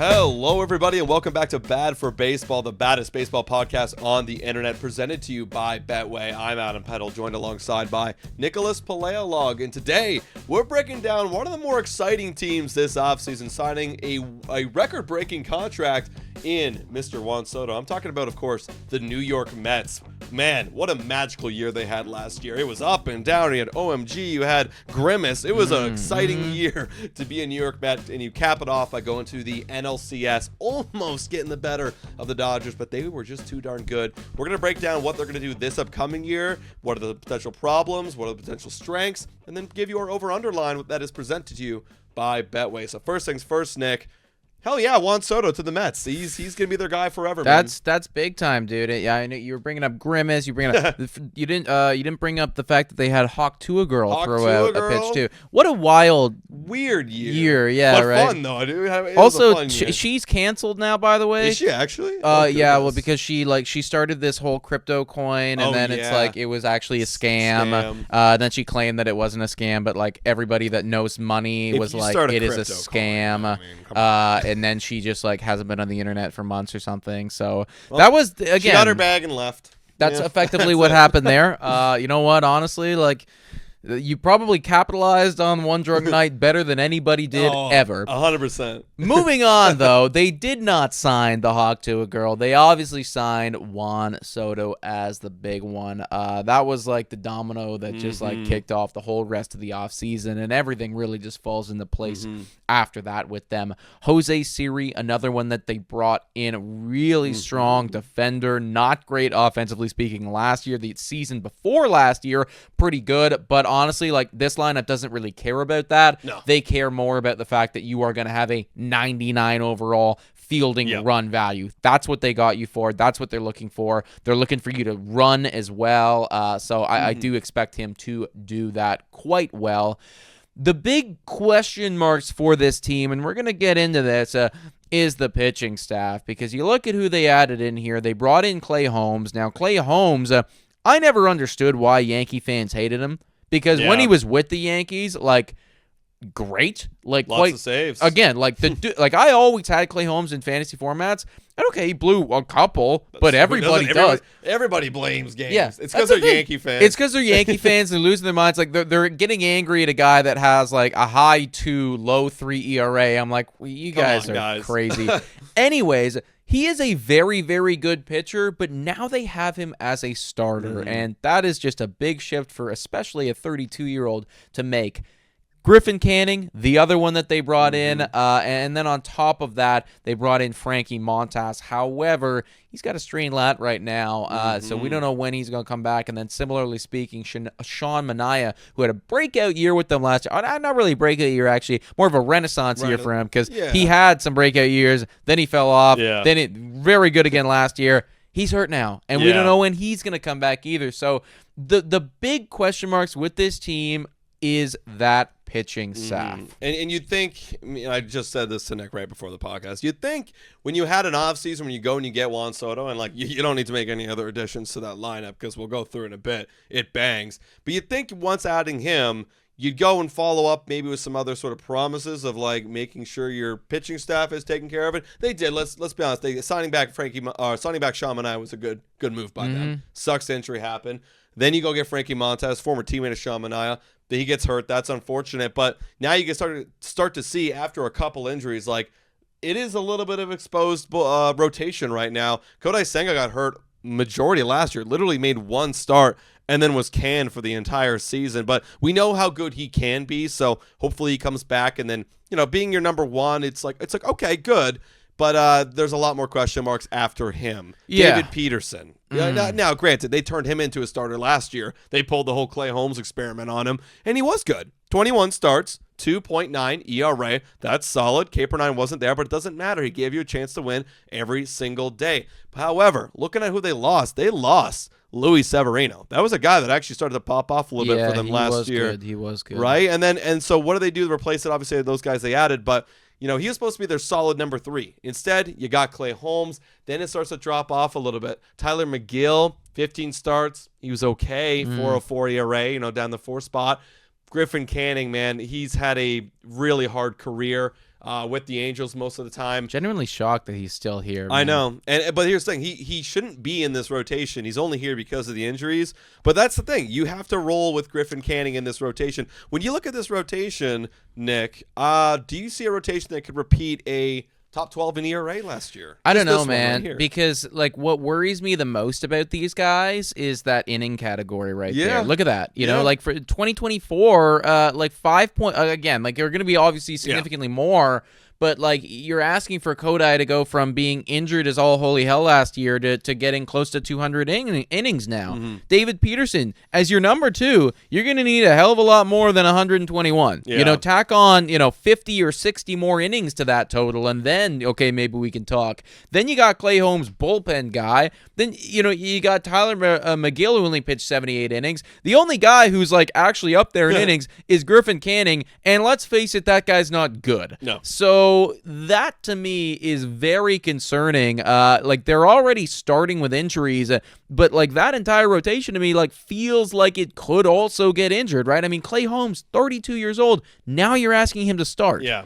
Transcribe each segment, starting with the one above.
Hello, everybody, and welcome back to Bad for Baseball, the baddest baseball podcast on the internet, presented to you by Betway. I'm Adam Peddle, joined alongside by Nicholas Paleolog, and today we're breaking down one of the more exciting teams this offseason, signing a record-breaking contract in Mr. Juan Soto. I'm talking about, of course, the New York Mets. Man, what a magical year they had last year. It was up and down. You had OMG, you had Grimace. It was an exciting year to be a New York Met, and you cap it off by going to the NLCS, almost getting the better of the Dodgers, but they were just too darn good. We're going to break down what they're going to do this upcoming year, what are the potential problems, what are the potential strengths, and then give you our over-under line that is presented to you by Betway. So first things first, Nick. Hell yeah, Juan Soto to the Mets. He's gonna be their guy forever. That's big time, dude. Yeah, I know you were bringing up Grimace. You didn't bring up the fact that they had Hawk Tua Girl throw out a pitch too. What a weird year. Yeah, but right. Fun though, dude. It also, was a fun year. she's canceled now, by the way. Is she actually? Yeah, well, because she started this whole crypto coin, and then it's like it was actually a scam. Then she claimed that it wasn't a scam, but like everybody that knows money was like, it is a scam. And then she just like hasn't been on the internet for months or something. So that was again. She got her bag and left. That's effectively what happened there. You know what? Honestly, like. You probably capitalized on one drunk night better than anybody did ever. 100%. Moving on, though, they did not sign the Hawk to a girl. They obviously signed Juan Soto as the big one. That was like the domino that just like kicked off the whole rest of the offseason, and everything really just falls into place after that with them. Jose Siri, another one that they brought in, really strong defender, not great offensively speaking last year. The season before last year, pretty good, but honestly, like this lineup doesn't really care about that. No. They care more about the fact that you are going to have a 99 overall fielding run value. That's what they got you for. That's what they're looking for. They're looking for you to run as well. So I do expect him to do that quite well. The big question marks for this team, and we're going to get into this, is the pitching staff, because you look at who they added in here. They brought in Clay Holmes. Now, Clay Holmes, I never understood why Yankee fans hated him. Because when he was with the Yankees, like, great. Like, lots of saves. Again, like, like I always had Clay Holmes in fantasy formats. And okay, he blew a couple, but everybody does. Everybody blames games. Yeah, it's because they're Yankee fans. It's because they're Yankee fans. They're losing their minds. Like, they're getting angry at a guy that has, like, a high 2, low 3 ERA. I'm like, well, you guys are crazy. Anyways, he is a very, very good pitcher, but now they have him as a starter, and that is just a big shift for especially a 32-year-old to make. Griffin Canning, the other one that they brought in, and then on top of that, they brought in Frankie Montas. However, he's got a strained lat right now, so we don't know when he's going to come back. And then similarly speaking, Sean Manaea, who had a breakout year with them last year. Not really a breakout year, actually, more of a renaissance year for him, because he had some breakout years, then he fell off, then very good again last year. He's hurt now, and we don't know when he's going to come back either. So the big question marks with this team is that pitching staff. And you'd think, I just said this to Nick right before the podcast, you'd think when you had an offseason, when you go and you get Juan Soto, and like you don't need to make any other additions to that lineup because we'll go through in a bit, it bangs. But you'd think once adding him, you'd go and follow up maybe with some other sort of promises of like making sure your pitching staff is taking care of it. They did. Let's be honest. Signing back Sean Manaea was a good move by them. Sucks the injury happened. Then you go get Frankie Montas, former teammate of Sean Manaea. He gets hurt. That's unfortunate. But now you can start to see after a couple injuries, like it is a little bit of exposed rotation right now. Kodai Senga got hurt majority last year, literally made one start and then was canned for the entire season. But we know how good he can be, so hopefully he comes back. And then, being your number one, it's like okay, good. But there's a lot more question marks after him. David Peterson. Now, granted, they turned him into a starter last year. They pulled the whole Clay Holmes experiment on him, and he was good. 21 starts, 2.9 ERA. That's solid. K-9 wasn't there, but it doesn't matter. He gave you a chance to win every single day. However, looking at who they lost Luis Severino. That was a guy that actually started to pop off a little bit for them last year. He was good. Right? And so what do they do to replace it? Obviously, those guys they added, but he was supposed to be their solid number 3. Instead, you got Clay Holmes. Then it starts to drop off a little bit. Tyler McGill, 15 starts. He was okay, 4.04 ERA, down the 4 spot. Griffin Canning, man, he's had a really hard career. with the Angels most of the time. Genuinely shocked that he's still here. Man. I know, but here's the thing: he shouldn't be in this rotation. He's only here because of the injuries. But that's the thing: you have to roll with Griffin Canning in this rotation. When you look at this rotation, Nick, do you see a rotation that could repeat a top 12 in ERA last year? I don't know, man, because like what worries me the most about these guys is that inning category right there. Look at that. You know, like for 2024, like 5 point again, like you're going to be obviously significantly more. But, like, you're asking for Kodai to go from being injured as all holy hell last year to getting close to 200 innings now. Mm-hmm. David Peterson, as your number 2, you're going to need a hell of a lot more than 121. Yeah. You know, tack on, 50 or 60 more innings to that total, and then, okay, maybe we can talk. Then you got Clay Holmes, bullpen guy. Then, you got Tyler McGill, who only pitched 78 innings. The only guy who's, like, actually up there in innings is Griffin Canning, and let's face it, that guy's not good. No. So that to me is very concerning. Like they're already starting with injuries, but like that entire rotation to me like feels like it could also get injured, right? I mean, Clay Holmes, 32 years old. Now you're asking him to start. Yeah.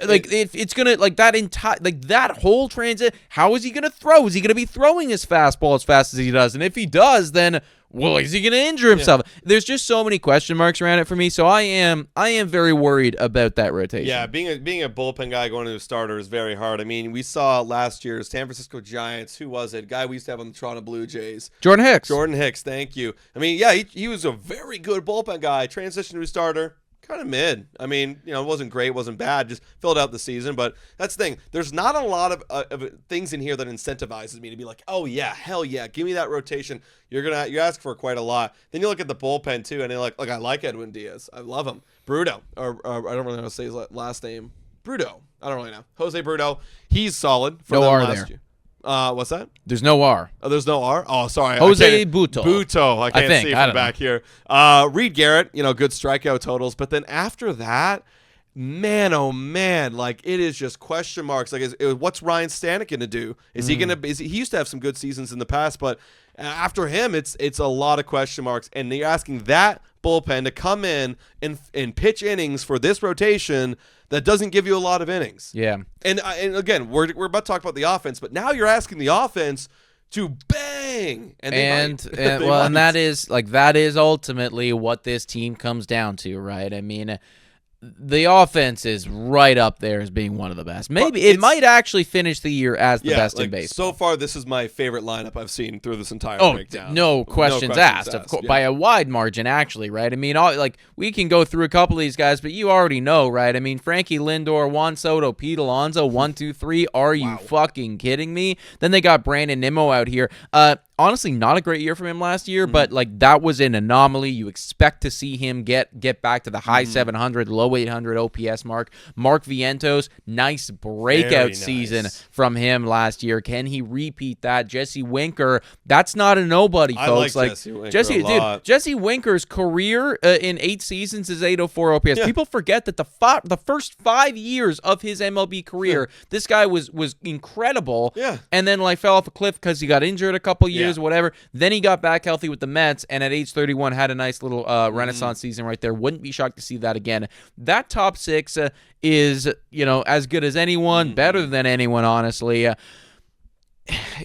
Like if it's gonna like that entire like that whole transit. How is he gonna throw? Is he gonna be throwing his fastball as fast as he does? And if he does, then well, is he going to injure himself? Yeah. There's just so many question marks around it for me, so I am very worried about that rotation. Yeah, being a bullpen guy going to a starter is very hard. I mean, we saw last year's San Francisco Giants. Who was it? Guy we used to have on the Toronto Blue Jays. Jordan Hicks, thank you. I mean, yeah, he was a very good bullpen guy. Transitioned to a starter. Kind of mid. I mean, it wasn't great, wasn't bad, just filled out the season. But that's the thing. There's not a lot of things in here that incentivizes me to be like, oh yeah, hell yeah, give me that rotation. You ask for quite a lot. Then you look at the bullpen too, and you're like, I like Edwin Diaz. I love him. Bruto, or I don't really know how to say his last name. Bruto. I don't really know. Jose Bruto. He's solid for them last year. What's that? There's no R. Oh, there's no R? Oh, sorry. Jose Buto. I can't see from back here. Reed Garrett, good strikeout totals. But then after that, man, oh man, like it is just question marks. Like, what's Ryan Stanek going to do? Is he going to? He used to have some good seasons in the past, but after him, it's a lot of question marks. And you're asking that bullpen to come in and pitch innings for this rotation that doesn't give you a lot of innings. Yeah. And again, we're about to talk about the offense, but now you're asking the offense to bang, and that is ultimately what this team comes down to, right? I mean, the offense is right up there as being one of the best. Maybe it might actually finish the year as the best in baseball. So far, this is my favorite lineup I've seen through this entire breakdown. No questions asked. Of course, by a wide margin, actually, right? I mean, we can go through a couple of these guys, but you already know, right? I mean, Frankie Lindor, Juan Soto, Pete Alonso, 1, 2, 3. Are you fucking kidding me? Then they got Brandon Nimmo out here. Honestly, not a great year for him last year, but like that was an anomaly. You expect to see him get back to the high 700, low 800 OPS mark. Mark Vientos, nice breakout season from him last year. Can he repeat that? Jesse Winker, that's not a nobody, folks. I like Jesse Winker a lot. Jesse Winker's career in 8 seasons is 804 OPS. Yeah. People forget that the first 5 years of his MLB career, this guy was incredible. Yeah, and then like fell off a cliff because he got injured a couple years. Whatever. Then he got back healthy with the Mets, and at age 31 had a nice little renaissance season right there. Wouldn't be shocked to see that again. That top 6 is as good as anyone, better than anyone, honestly.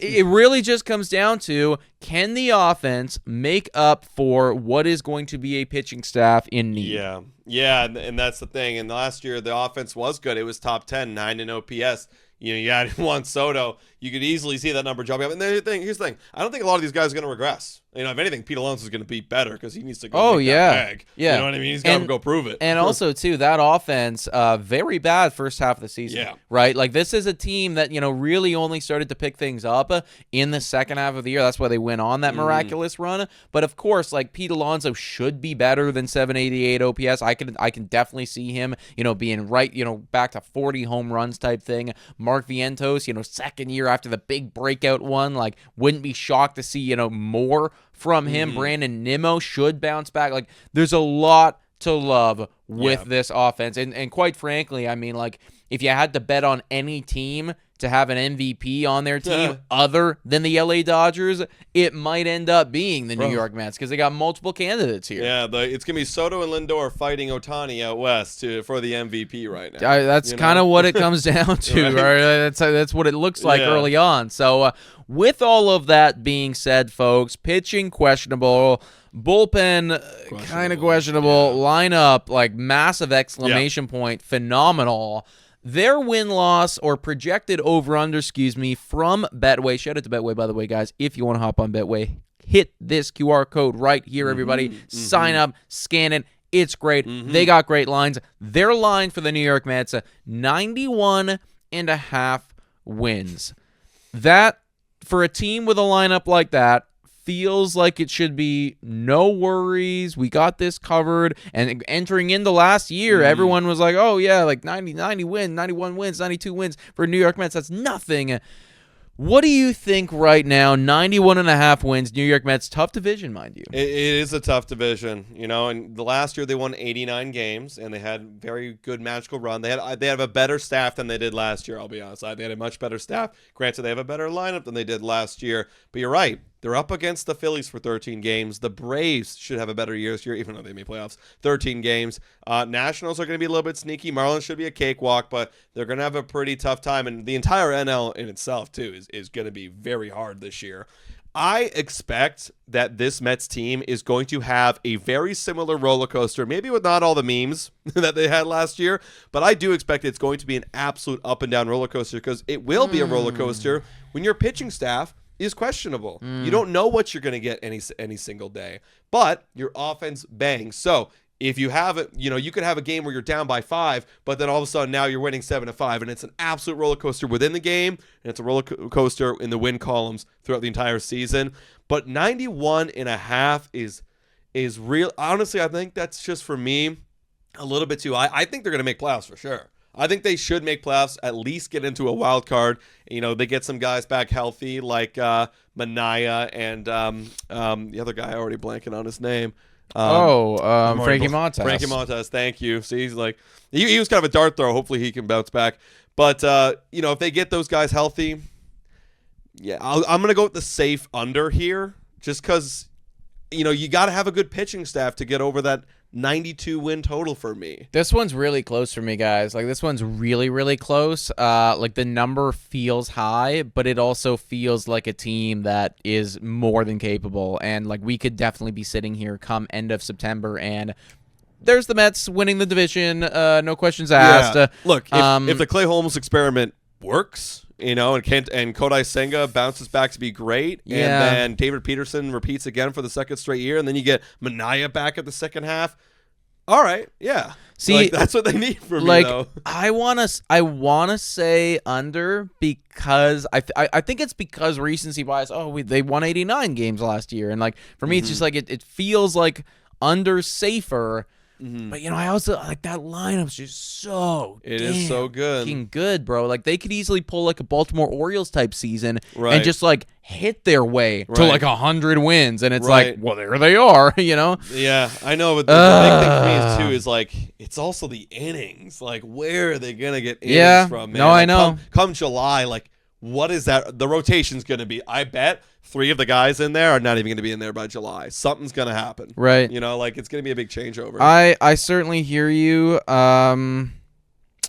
It really just comes down to, can the offense make up for what is going to be a pitching staff in need? Yeah, and that's the thing. And last year, the offense was good. It was top 10, 9 in OPS. You add Juan Soto, you could easily see that number jumping up. And here's the thing. I don't think a lot of these guys are going to regress. If anything, Pete Alonso is going to be better because he needs to go make that bag. Yeah. You know what I mean? He's got to go prove it. And also, too, that offense, very bad first half of the season. Yeah. Right? Like, this is a team that, really only started to pick things up in the second half of the year. That's why they went on that miraculous run. But, of course, like, Pete Alonso should be better than 788 OPS. I can definitely see him, being right, back to 40 home runs type thing. Mark Vientos, second year after the big breakout one, like, wouldn't be shocked to see, more from him. Brandon Nimmo should bounce back. Like, there's a lot to love with this offense. And quite frankly, I mean, like, if you had to bet on any team to have an MVP on their team other than the LA Dodgers, it might end up being the New York Mets because they got multiple candidates here. Yeah, it's going to be Soto and Lindor fighting Ohtani out west for the MVP right now. That's kind of what it comes down to. Right? That's what it looks like early on. So with all of that being said, folks, pitching questionable, bullpen kind of questionable, lineup like massive exclamation point, phenomenal. Their win-loss or projected over-under, from Betway. Shout out to Betway, by the way, guys. If you want to hop on Betway, hit this QR code right here, everybody. Sign up, scan it. It's great. They got great lines. Their line for the New York Mets, 91.5 wins. That, for a team with a lineup like that, feels like it should be no worries. We got this covered. And entering into last year, everyone was like, oh, yeah, like 90 wins, 91 wins, 92 wins for New York Mets. That's nothing. What do you think right now? 91.5 wins, New York Mets. Tough division, mind you. It is a tough division, and the last year they won 89 games, and they had very good magical run. They have a better staff than they did last year, I'll be honest. They had a much better staff. Granted, they have a better lineup than they did last year, but you're right. They're up against the Phillies for 13 games. The Braves should have a better year this year, even though they made playoffs. 13 games. Nationals are going to be a little bit sneaky. Marlins should be a cakewalk, but they're going to have a pretty tough time. And the entire NL in itself, too, is going to be very hard this year. I expect that this Mets team is going to have a very similar roller coaster, maybe with not all the memes that they had last year, but I do expect it's going to be an absolute up-and-down roller coaster because it will be a roller coaster when your pitching staff is questionable. You don't know what you're going to get any single day, but your offense bangs. So if you have it, you could have a game where you're down by 5, but then all of a sudden now you're winning 7-5, and it's an absolute roller coaster within the game, and it's a roller coaster in the win columns throughout the entire season. But 91.5 is real. Honestly, I think that's just for me a little bit too high. I think they're going to make playoffs for sure. I think they should make playoffs, at least get into a wild card. They get some guys back healthy like Manaea and the other guy, already blanking on his name. Frankie Montas. Frankie Montas, thank you. See, he's like, he was kind of a dart throw. Hopefully he can bounce back. But, if they get those guys healthy, I'm going to go with the safe under here just because, you got to have a good pitching staff to get over that 92 win total for me. This one's really close for me, guys. Like, this one's really, really close. Like, the number feels high, but it also feels like a team that is more than capable. And, like, we could definitely be sitting here come end of September and there's the Mets winning the division. No questions asked. Yeah. Look, if the Clay Holmes experiment works, and Kodai Senga bounces back to be great, and then David Peterson repeats again for the second straight year, and then you get Manaea back at the second half. All right, yeah. See, that's what they need from me, though. I wanna say under because I think it's because recency bias. They won 89 games last year, and for me, it's just it feels like under safer. But I also like that lineup's just so it is so good, fucking good, bro. Like they could easily pull like a Baltimore Orioles type season and just hit their way to 100 wins, and it's well, there they are, Yeah, I know, but the big thing for me is it's also the innings. Like, where are they gonna get innings from? Man? No, I know. Come July, what is that? The rotation's gonna be. I bet 3 of the guys in there are not even going to be in there by July. Something's going to happen. Right. It's going to be a big changeover. I certainly hear you.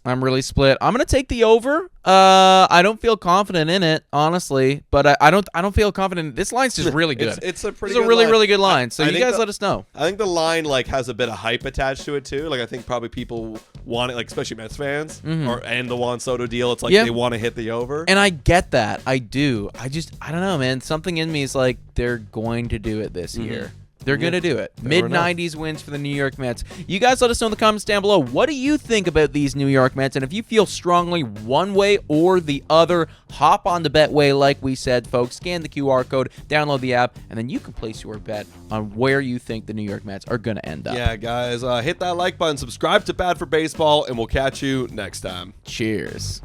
I'm really split. I'm going to take the over. I don't feel confident in it, honestly, but I don't feel confident. This line's just really good. It's a really good line. So you guys let us know. I think the line has a bit of hype attached to it too. I think probably people want it, especially Mets fans and the Juan Soto deal. It's they want to hit the over. And I get that. I do. I don't know, man. Something in me is they're going to do it this year. They're going to do it. Mid-90s wins for the New York Mets. You guys let us know in the comments down below. What do you think about these New York Mets? And if you feel strongly one way or the other, hop on the Betway like we said, folks. Scan the QR code, download the app, and then you can place your bet on where you think the New York Mets are going to end up. Yeah, guys. Hit that like button. Subscribe to Bad for Baseball, and we'll catch you next time. Cheers.